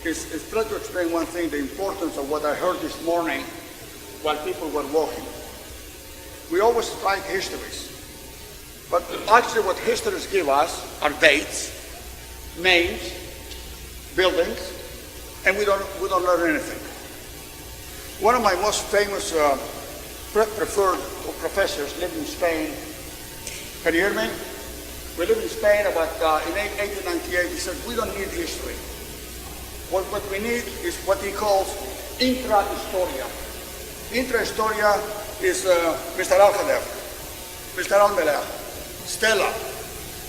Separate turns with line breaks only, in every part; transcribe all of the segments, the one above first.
is try to explain one thing, the importance of what I heard this morning while people were walking. We always write histories, but actually what histories give us are dates, names, buildings, and we don't learn anything. One of my most famous preferred professors lived in Spain. Can you hear me? We lived in Spain about in 1898. He said, we don't need history. What we need is what he calls intra-historia. Intra-historia is Mr. Alcader, Mr. Almeler, Stella,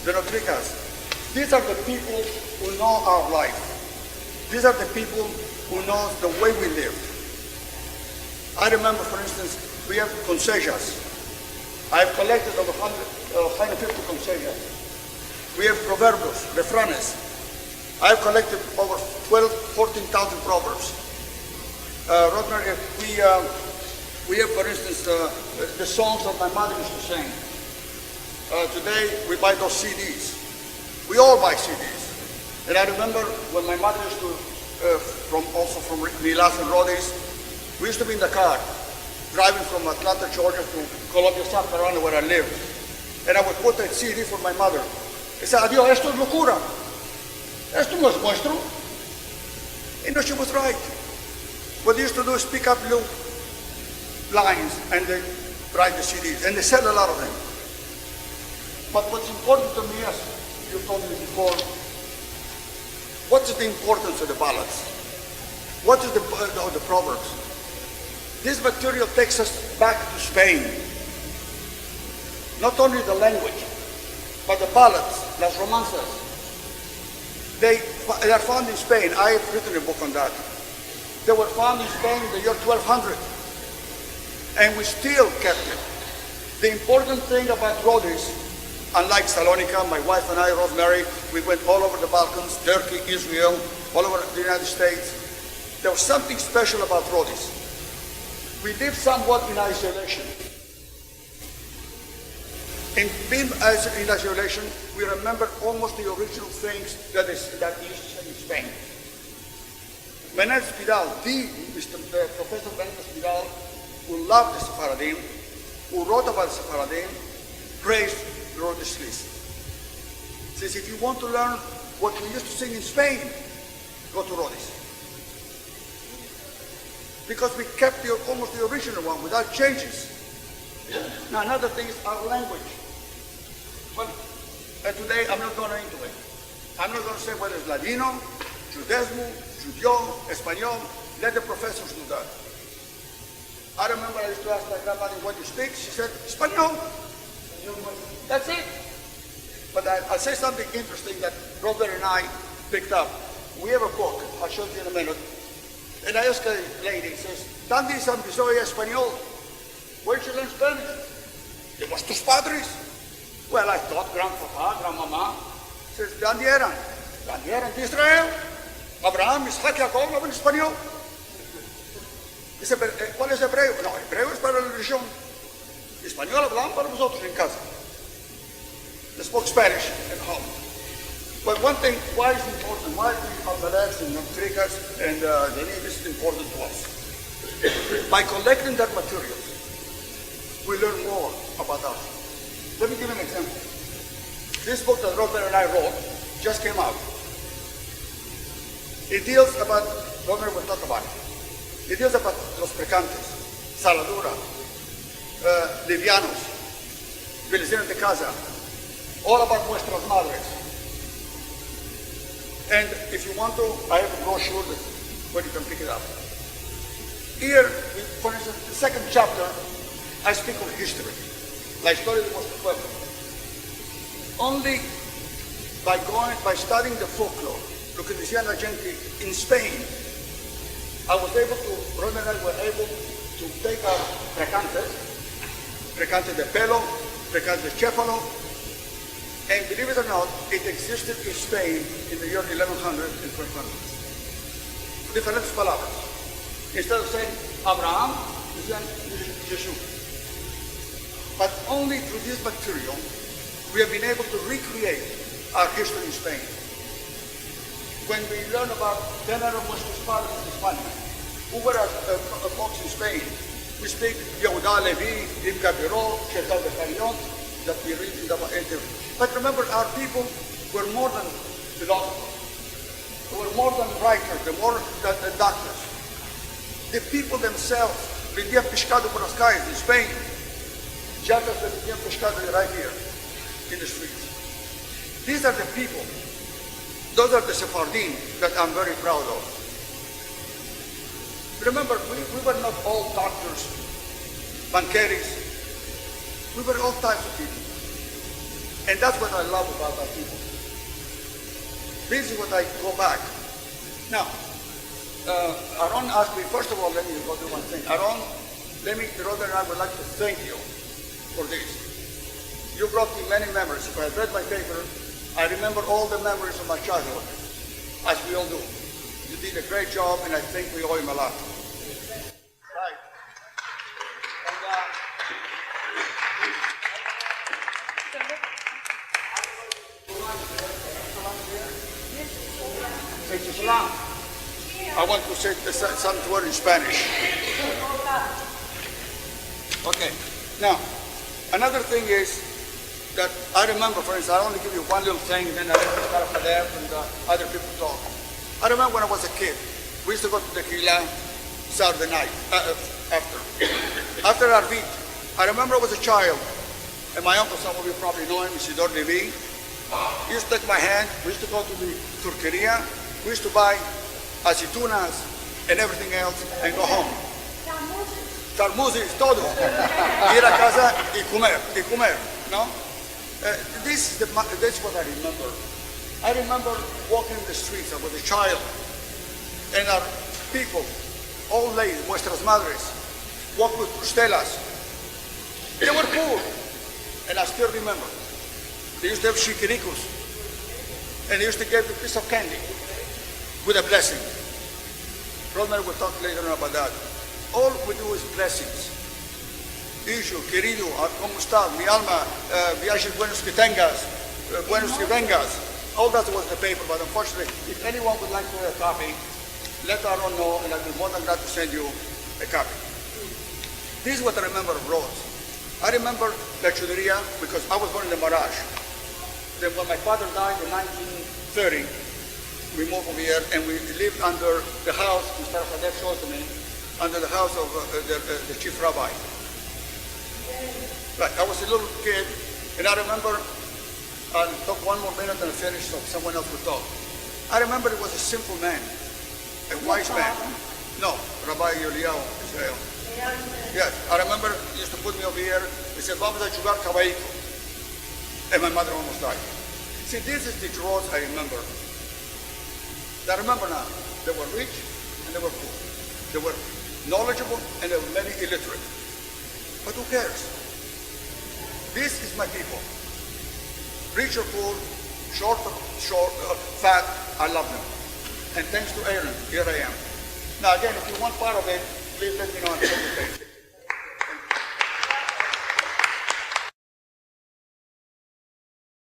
the Notricas. These are the people who know our life. These are the people who know the way we live. I remember, for instance, we have consejas. I've collected over 150 consejas. We have proverbios, refranes. I've collected over 14,000 proverbs. Rosemary, we have, for instance, the songs that my mother used to sing. Today, we buy those CDs. We all buy CDs. And I remember when my mother used to, from Milas and Rhodes, we used to be in the car, driving from Atlanta, Georgia to Columbia, South Carolina, where I live. And I would put that CD for my mother. I said, adiós, esto es locura. Esto no es nuestro. You know, she was right. What they used to do is pick up little lines and they write the CDs, and they sell a lot of them. But what's important to me, as you told me before, what is the importance of the ballads? What is the proverbs? This material takes us back to Spain. Not only the language, but the ballads, las romanzas. They are found in Spain. I have written a book on that. They were found in Spain in the year 1200. And we still kept it. The important thing about Rhodes, unlike Salonika, my wife and I, Rosemary, we went all over the Balkans, Turkey, Israel, all over the United States. There was something special about Rhodes. We lived somewhat in isolation. In being in isolation, we remember almost the original things that used to in Spain. Menendez Pidal, Professor Menendez Pidal, who loved the Sephardim, who wrote about the Sephardim, praised the Rhodes list. Says, if you want to learn what we used to sing in Spain, go to Rhodes. Because we kept almost the original one without changes. Now another thing is our language. Well, today I'm not going into it. I'm not going to say whether it's Ladino, Judesmo, Judio, Espanol. Let the professors do that. I remember I used to ask my grandmother, what do you speak? She said, Espanol. That's it. But I'll say something interesting that Robert and I picked up. We have a book, I'll show you in a minute. And I asked a lady, says, ¿Dónde se empezó español? Where did you learn Spanish? It was tus padres. Well, I thought grandpapa, grandmama. Says, ¿Dónde eran? ¿Dónde eran? De Israel. Abraham, Isaac, Jacob hablan español. Dice, ¿cuál es hebreo? No, hebreo es para la religión. Español hablamos para nosotros en casa. They spoke Spanish at home. But one thing, why is it important? Why the Almedas and Notricas and the Levis is important to us? By collecting that material, we learn more about us. Let me give you an example. This book that Robert and I wrote just came out. It deals about, Robert will talk about it. It deals about los precantes, saladura, livianos, vecinos de casa, all about nuestras madres. And if you want to, I have a brochure where you can pick it up. Here, for instance, the second chapter, I speak of history. La historia de nuestro pueblo. Only by studying the folklore, lo que decía la gente in Spain, I was able to, Ron and I were able to take our precante de pelo, precante de céfalo, and believe it or not, it existed in Spain in the year 1100 and 1200. Diferentes palabras. Instead of saying Abraham, decían Jesús. But only through this material, we have been able to recreate our history in Spain. when we learn about Tener Muslims in Spanish, who were folks in Spain, we speak Yehuda, Levy, Ibn Biro, Shetal de Farion, that we read in the Bible. But remember, our people were more than philosophers. They were more than writers, they were more than doctors. The people themselves vendían pescado por las calles in Spain. Yatas that vendían pescado right here in the streets. These are the people. Those are the Sephardim that I'm very proud of. Remember, we were not all doctors, banqueros. We were all types of people. And that's what I love about our people. This is what I go back. Now, Aaron asked me, first of all, let me go do one thing. Aaron, Rhoda and I would like to thank you for this. You brought me many memories. If I read my paper, I remember all the memories of my childhood, as we all do. You did a great job, and I think we owe him a lot. Right. I want to say some word in Spanish. Okay. Now, another thing is that I remember, for instance, I only give you one little thing, then I let the start for them and other people talk. I remember when I was a kid, we used to go to the Kila Saturday night, after our beat. I remember I was a child, and my uncle, some of you probably know him, Isidore Levy. He used to take my hand, we used to go to the Turqueria, we used to buy aceitunas and everything else and go home. Tarmuzis, todo. Ir a casa y comer, no? This is what I remember. I remember walking in the streets. I was a child, and our people, old ladies, nuestras madres, walked with costelas. They were poor, and I still remember. They used to have shikirikus, and they used to give a piece of candy with a blessing. Rodman will talk later on about that. All we do is blessings. Hijo, querido, ¿cómo estás? Mi alma, viajes buenos que tengas, buenos que vengas. All that was the paper, but unfortunately, if anyone would like to have a copy, let Aaron know, and I'll be more than glad to send you a copy. This is what I remember of Rhodes. I remember La Chuderia because I was born in the Mirage. Then when my father died in 1930, we moved over here, and we lived under the house, Mr. Hadev showed to me, under the house of the chief rabbi. Right, I was a little kid, and I remember, I'll talk one more minute and I'll finish so someone else will talk. I remember it was a simple man, a wise man. No, Rabbi Eliyahu Israel. Yes, I remember he used to put me over here, he said, vamos a jugar caballito. And my mother almost died. See, this is the Rhodes I remember. I remember now, they were rich and they were poor. They were knowledgeable and there were many illiterate. But who cares? This is my people. Rich or poor, short or fat, I love them. And thanks to Aaron, here I am. Now again, if you want part of it, please let me know on the page.